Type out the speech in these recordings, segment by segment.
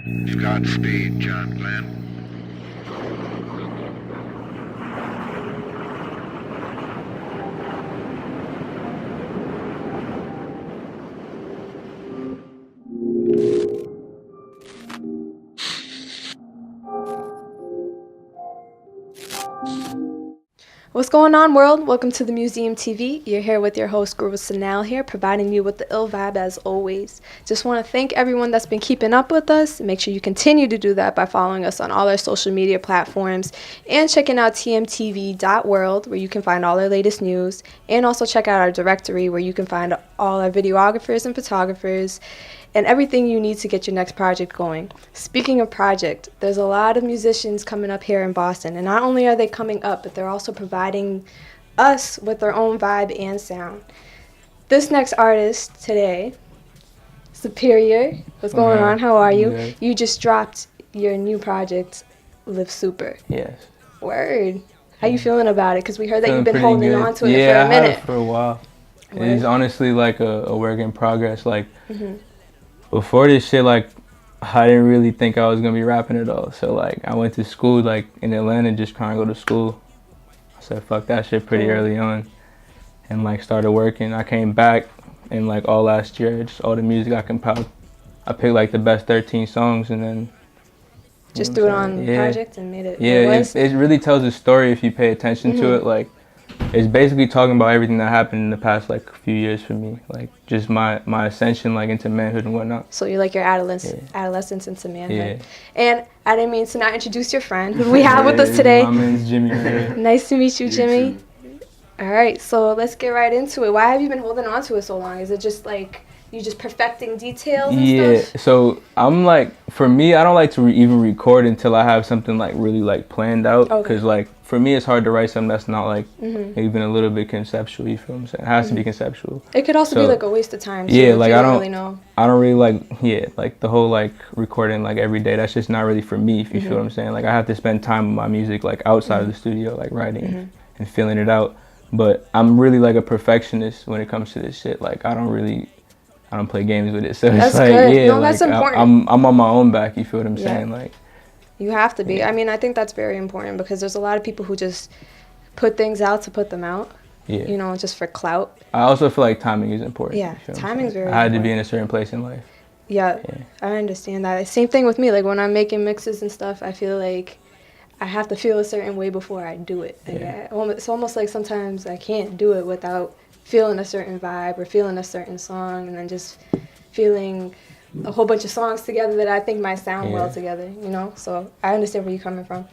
Godspeed, John Glenn. What's going on, world? Welcome to the Museum TV. You're here with your host, Guru Sanaal here, providing you with the ill vibe as always. Just want to thank everyone that's been keeping up with us. Make sure you continue to do that by following us on all our social media platforms and checking out TMTV.world, where you can find all our latest news, and also check out our directory where you can find all our videographers and photographers and everything you need to get your next project going. Speaking of project, there's a lot of musicians coming up here in Boston, and not only are they coming up, but they're also providing us with their own vibe and sound. This next artist today, Superior. What's going on? How are you? Good. You just dropped your new project, Live Super. Yes. Word. How you feeling about it? Because we heard that Feeling you've been pretty holding good. on to it Yeah, for a I had minute. it for a while. Word. It's honestly like a work in progress. Like, before this shit, like, I didn't really think I was gonna be rapping at all. So like, I went to school like in Atlanta, just trying to go to school. I said fuck that shit pretty early on, and like started working. I came back, and like all last year, just all the music I compiled, I picked like the best 13 songs, and then Just threw it on the project and made it. Yeah, what it was. it really tells a story if you pay attention to it. Like, it's basically talking about everything that happened in the past like few years for me, like just my ascension like into manhood and whatnot. So you're like your adolescence into manhood. Yeah. And I didn't mean to not introduce your friend who we have with us today. My man's Jimmy right here. Nice to meet you, Jimmy. All right, so let's get right into it. Why have you been holding on to it so long? Is it just like you just perfecting details and stuff? So I'm like, for me, I don't like to even record until I have something like really like planned out. Because like for me, it's hard to write something that's not like even a little bit conceptual. You feel what I'm saying? It has to be conceptual. It could also be like a waste of time too. Yeah, if like you I don't really know. I don't really like the whole like recording like every day. That's just not really for me. If you feel what I'm saying? Like I have to spend time with my music like outside of the studio, like writing and feeling it out. But I'm really like a perfectionist when it comes to this shit. Like I don't play games with it. So That's it's like good. yeah, No, like that's important. I'm on my own back. You feel what I'm saying? Like You have to be. I mean, I think that's very important because there's a lot of people who just put things out to put them out. Yeah. You know, just for clout. I also feel like timing is important. Yeah, you feel what I'm timing's saying? very I had to important. be in a certain place in life. Yeah, I understand that. Same thing with me. Like when I'm making mixes and stuff, I feel like I have to feel a certain way before I do it. Like it's almost like sometimes I can't do it without feeling a certain vibe or feeling a certain song, and then just feeling a whole bunch of songs together that I think might sound well together. You know, so I understand where you're coming from.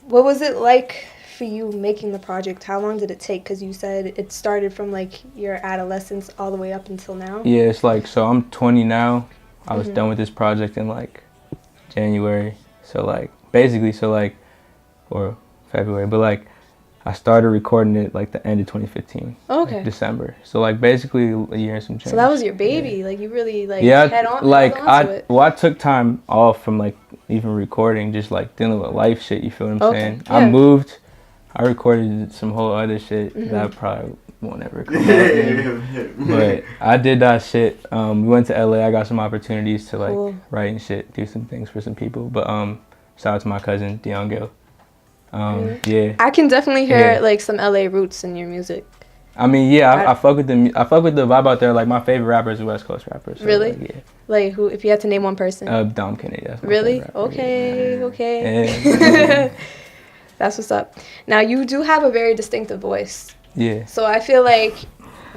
What was it like for you making the project? How long did it take? Because you said it started from like your adolescence all the way up until now. Yeah, it's like, so I'm 20 now. I was done with this project in like January. So like basically, or February, but like I started recording it like the end of 2015. Okay. Like December. So like basically a year and some change. So that was your baby. Like you really like held on to it. I took time off from like even recording, just like dealing with life shit. You feel what I'm saying? Yeah. I moved. I recorded some whole other shit that I probably won't ever come out. But I did that shit. We went to LA. I got some opportunities to like write and shit, do some things for some people. But shout out to my cousin Dion. Yeah. I can definitely hear like some LA roots in your music. I mean, yeah, I fuck with the vibe out there. Like my favorite rappers are West Coast rappers. So, Really? Like, yeah. Like who? If you had to name one person. Dom Kennedy. That's my Really? favorite rapper. Okay. Yeah. Okay. Yeah. That's what's up. Now you do have a very distinctive voice. Yeah. So I feel like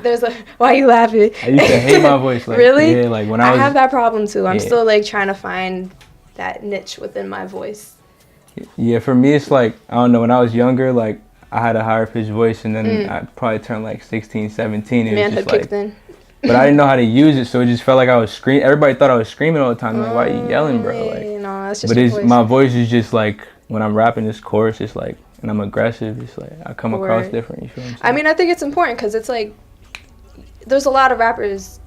there's a. Why are you laughing? I used to hate my voice. Like, Really? Yeah. Like when I was. have that problem too. I'm Yeah. still like trying to find that niche within my voice. Yeah, for me it's like, I don't know, when I was younger, like I had a higher pitched voice, and then I probably turned like 16, 17. It Manhood was just kicked like, in. but I didn't know how to use it, so it just felt like I was screaming. Everybody thought I was screaming all the time. Like, why are you yelling, bro? Like, You know, that's just but your voice. my voice is just like, when I'm rapping this chorus, it's like, and I'm aggressive, it's like, I come across different, you feel what I'm saying? I mean, I think it's important because it's like, there's a lot of rappers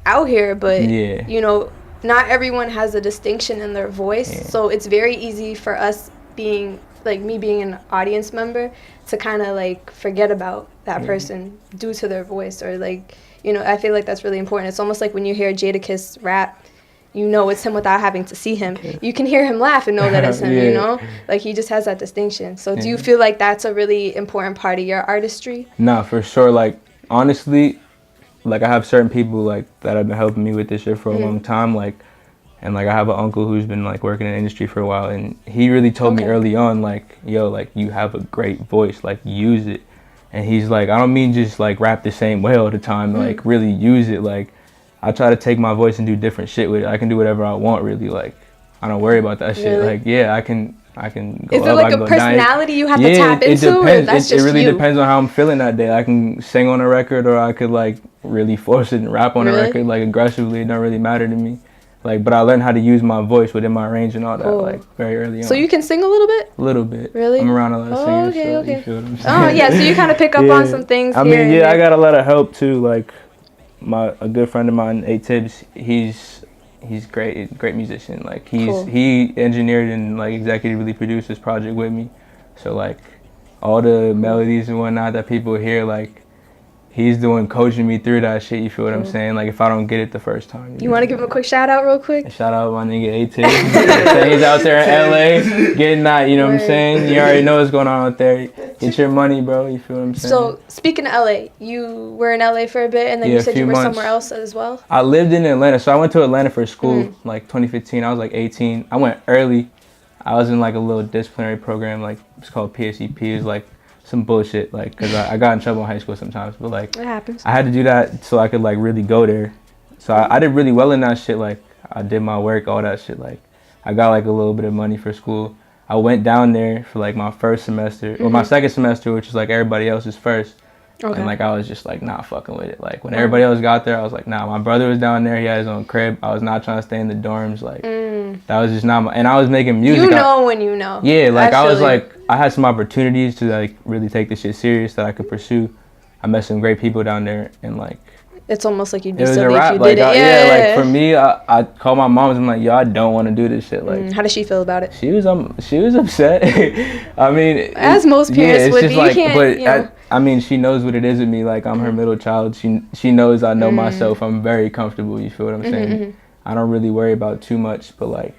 out here, but, you know, not everyone has a distinction in their voice. So it's very easy for us being, like me being an audience member, to kind of like forget about that person due to their voice, or like, you know, I feel like that's really important. It's almost like when you hear Jadakiss rap, you know it's him without having to see him. You can hear him laugh and know that it's him, Yeah. you know? Like, he just has that distinction. So do you feel like that's a really important part of your artistry? Nah, for sure. Like, honestly, like, I have certain people, like, that have been helping me with this shit for a long time. Like, and, like, I have an uncle who's been, like, working in the industry for a while. And he really told me early on, like, yo, like, you have a great voice. Like, use it. And he's like, I don't mean just, like, rap the same way all the time. Like, really use it. Like, I try to take my voice and do different shit with it. I can do whatever I want, really. Like, I don't worry about that shit. Really? Like, yeah, I can go Is up, there I like can a go down. personality you have to tap it into, or depends. that's It just really you? depends on how I'm feeling that day. I can sing on a record, or I could, like, really force it and rap on a Really? record, like, aggressively. It don't really matter to me. Like, but I learned how to use my voice within my range and all that, Cool. like, very early on. So you can sing a little bit? A little bit. Really? I'm around a lot of singers, okay, so okay. you feel what I'm saying? Oh, yeah, so you kind of pick up on some things I here mean, and yeah, there. I got a lot of help, too. Like, a good friend of mine, A-Tibbs, he's great musician. Like, he engineered and, like, executively produced this project with me. So, like, all the melodies and whatnot that people hear, like, he's doing coaching me through that shit. You feel what I'm saying? Like, if I don't get it the first time. You want to give him a quick shout out real quick? Shout out my nigga A-Tibbs. He's out there in LA getting that, you know what I'm saying? You already know what's going on out there. Get your money, bro. You feel what I'm saying? So, speaking of LA, you were in LA for a bit, and then you a said few you were months. somewhere else as well? I lived in Atlanta, so I went to Atlanta for school, like 2015. I was like 18. I went early. I was in like a little disciplinary program, like it's called PSEP. It's like some bullshit, like, because I got in trouble in high school sometimes, but like It happens. I had to do that so I could like really go there. So I did really well in that shit. Like, I did my work, all that shit. Like, I got like a little bit of money for school. I went down there for like my first semester, or my second semester, which is like everybody else's first. Okay. And like I was just like not fucking with it. Like, when everybody else got there, I was like, nah. My brother was down there. He had his own crib. I was not trying to stay in the dorms. Like, that was just not my. And I was making music. You know when you know. Yeah, like I was feel you. like, I had some opportunities to like really take this shit serious that I could pursue. I met some great people down there, and like It's almost like you'd be it was silly a if rap. you Like, did it. like for me, I called my mom and I'm like, yo, I don't want to do this shit. Like, How does she feel about it? she was upset. I mean, As most parents it's would just be. You like, can't, but you know. I mean, she knows what it is with me. Like, I'm her middle child. She knows I know myself. I'm very comfortable. You feel what I'm saying? I don't really worry about too much, but like,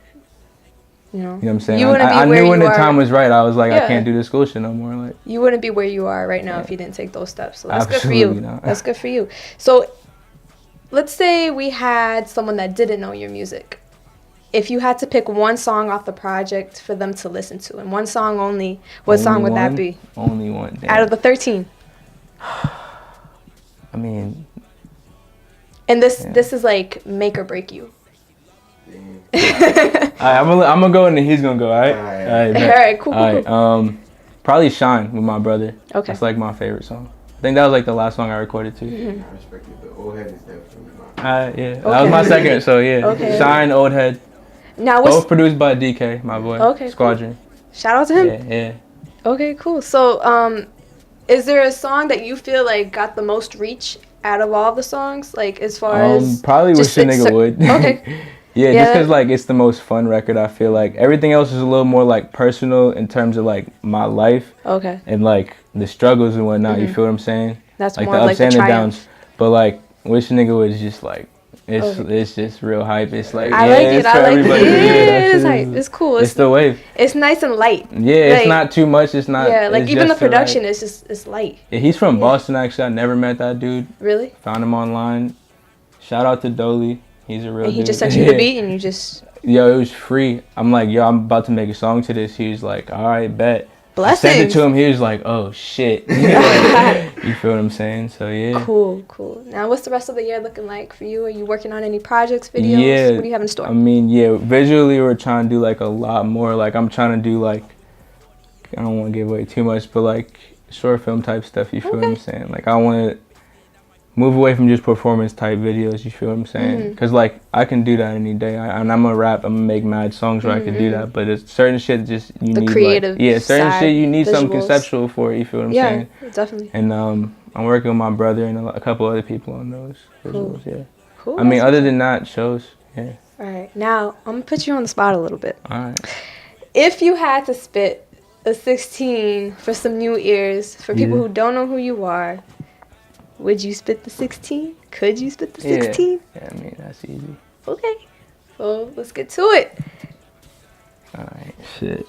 You know you know what I'm saying? You wouldn't be I where knew when you the are. time was right. I was like, Yeah. I can't do this school shit no more. Like, You wouldn't be where you are right now if you didn't take those steps. So that's good for Absolutely you. not. That's good for you. So let's say we had someone that didn't know your music. If you had to pick one song off the project for them to listen to, and one song only, what song would that be? Only one. Damn. Out of the 13. I mean, And this is like make or break you. I'm gonna go and then he's gonna go. All right. All right, cool. All right. Probably "Shine" with my brother. Okay. That's like my favorite song. I think that was like the last song I recorded too. I respect it, but Old Head is definitely mine. Yeah. That was my second. So yeah. Okay. "Shine," "Old Head." Now, Both produced by DK, my boy. Okay, cool. Squadron. shout out to him. Yeah. Okay, cool. So, is there a song that you feel like got the most reach out of all the songs? Like, as far as Probably just "Wish a Nigga Would." Okay. Yeah, Yeah. just because like it's the most fun record. I feel like everything else is a little more like personal in terms of like my life Okay. and like the struggles and whatnot. You feel what I'm saying? That's Like more the of like ups the and the triumph. downs. But like "Wish a Nigga Would" is just like it's just real hype. It's like I like it. it's I for like it. everybody. Yeah, that it's shit hype. is- It's cool. It's the wave. It's nice and light. Yeah, it's Like, not too much. It's not. Yeah, like it's even the just right. production is just it's light. Yeah, he's from Boston actually. I never met that dude. Really? Found him online. Shout out to Dolly. He's a real And he dude. just sent you the beat, and you just Yo, it was free. I'm like, yo, I'm about to make a song to this. He was like, all right, bet. I sent it blessings. to him. He was like, oh shit. You feel what I'm saying? So yeah. Cool. Now, what's the rest of the year looking like for you? Are you working on any projects, videos? Yeah. What do you have in store? I mean, yeah. Visually, we're trying to do like a lot more. Like I'm trying to do like, I don't want to give away too much, but like short film type stuff. You feel what I'm saying? Like I want to move away from just performance type videos. You feel what I'm saying? Because like I can do that any day. And I'm gonna rap. I'm gonna make mad songs where I can do that. But it's certain shit just you The need. creative like, certain side, shit you need something visuals. conceptual for. You feel what I'm yeah, saying? definitely. And I'm working with my brother and a couple other people on those visuals. Yeah. Cool. I mean, other than that, shows. Yeah. All right. Now, I'm gonna put you on the spot a little bit. All right. If you had to spit a 16 for some new ears, for people Yeah. who don't know who you are, would you spit the 16? Could you spit the 16? Yeah. I mean, that's easy. Okay. Well, let's get to it. Alright, shit.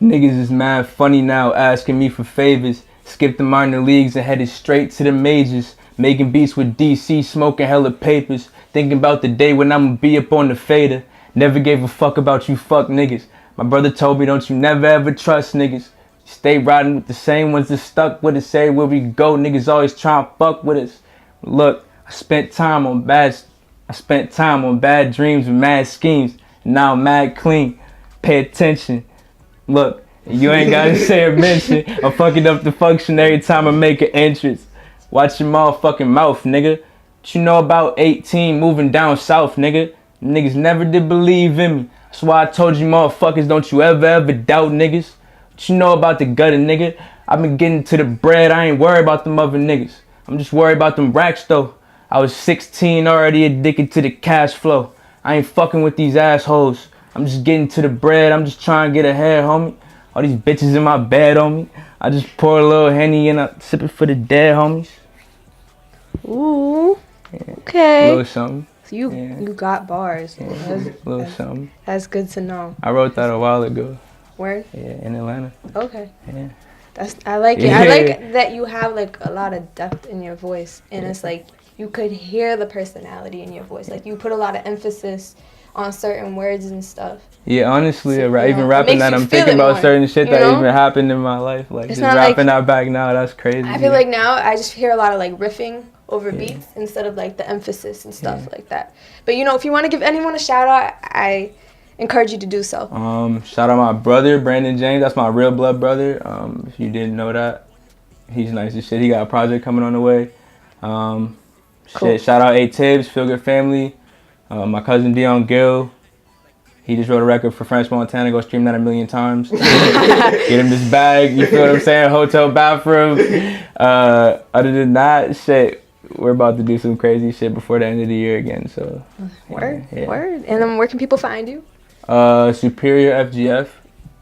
Niggas is mad funny now, asking me for favors. Skipped the minor leagues and headed straight to the majors. Making beats with DC, smoking hella papers. Thinking about the day when I'ma be up on the fader. Never gave a fuck about you fuck niggas. My brother told me don't you never ever trust niggas. Stay riding with the same ones that stuck with us. Say where we go, niggas always try and fuck with us. Look, I spent time on bad dreams and mad schemes. And now I'm mad clean. Pay attention. Look, you ain't gotta say or mention. I'm fucking up the function every time I make an entrance. Watch your motherfucking mouth, nigga. What you know about 18 moving down south, nigga? Niggas never did believe in me. That's why I told you motherfuckers, don't you ever doubt niggas. What you know about the gutter, nigga? I been getting to the bread, I ain't worried about them other niggas. I'm just worried about them racks though. I was 16 already addicted to the cash flow. I ain't fucking with these assholes. I'm just getting to the bread, I'm just trying to get ahead, homie. All these bitches in my bed on me. I just pour a little Henny and I sip it for the dead homies. Ooh, okay. A little something. So you got bars. Yeah, a little something. That's good to know. I wrote that a while ago. Word? Yeah, in Atlanta. Okay. Yeah. I like it. Yeah. I like that you have like a lot of depth in your voice, and it's like you could hear the personality in your voice. Like you put a lot of emphasis on certain words and stuff. Yeah, honestly, So, even rapping that, I'm thinking about certain shit that even happened in my life. Like it's just rapping that back now, that's crazy. I feel like now I just hear a lot of like riffing over beats instead of like the emphasis and stuff like that. But if you want to give anyone a shout out, I encourage you to do so. Shout out my brother, Brandon James. That's my real blood brother. If you didn't know that, he's nice as shit. He got a project coming on the way. Cool. Shout out A Tibbs, Feel Good Family. My cousin Dion Gill. He just wrote a record for French Montana. Go stream that 1,000,000 times. Get him this bag. You feel what I'm saying? Hotel bathroom. Other than that, shit, we're about to do some crazy shit before the end of the year again. So word. And then where can people find you? Superior FGF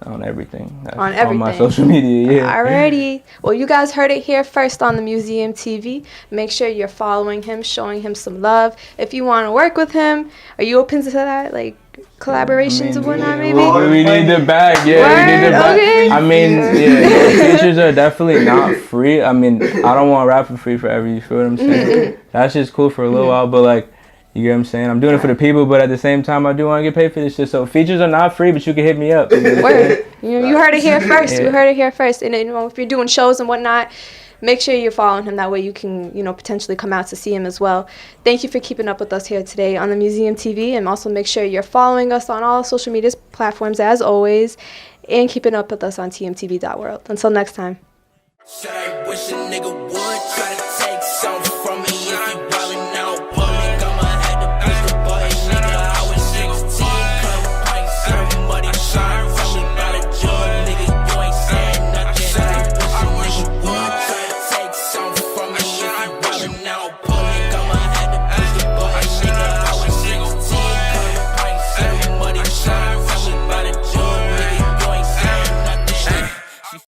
on everything. On everything. On my social media, yeah. Alrighty. Well, you guys heard it here first on the Museum TV. Make sure you're following him, showing him some love. If you want to work with him, are you open to that? Like collaborations and whatnot, maybe? We need the bag, we need the bag. Okay. Features are definitely not free. I don't want to rap for free forever, you feel what I'm saying? That's just cool for a little while, but like, you get what I'm saying? I'm doing it for the people, but at the same time, I do want to get paid for this shit. So features are not free, but you can hit me up. Word. You heard it here first. You heard it here first. And if you're doing shows and whatnot, make sure you're following him. That way you can, potentially come out to see him as well. Thank you for keeping up with us here today on the Museum TV. And also make sure you're following us on all social media platforms as always. And keeping up with us on tmtv.world. Until next time. Should I wish a nigga would try to take something from me if you ballin' out public? I'ma have to push the button, nigga. I was 16, cut pints out of muddy shine. Tell me about a jug, nigga. You ain't saying nothing. I wish a nigga would try to take something from me if you ballin' out public.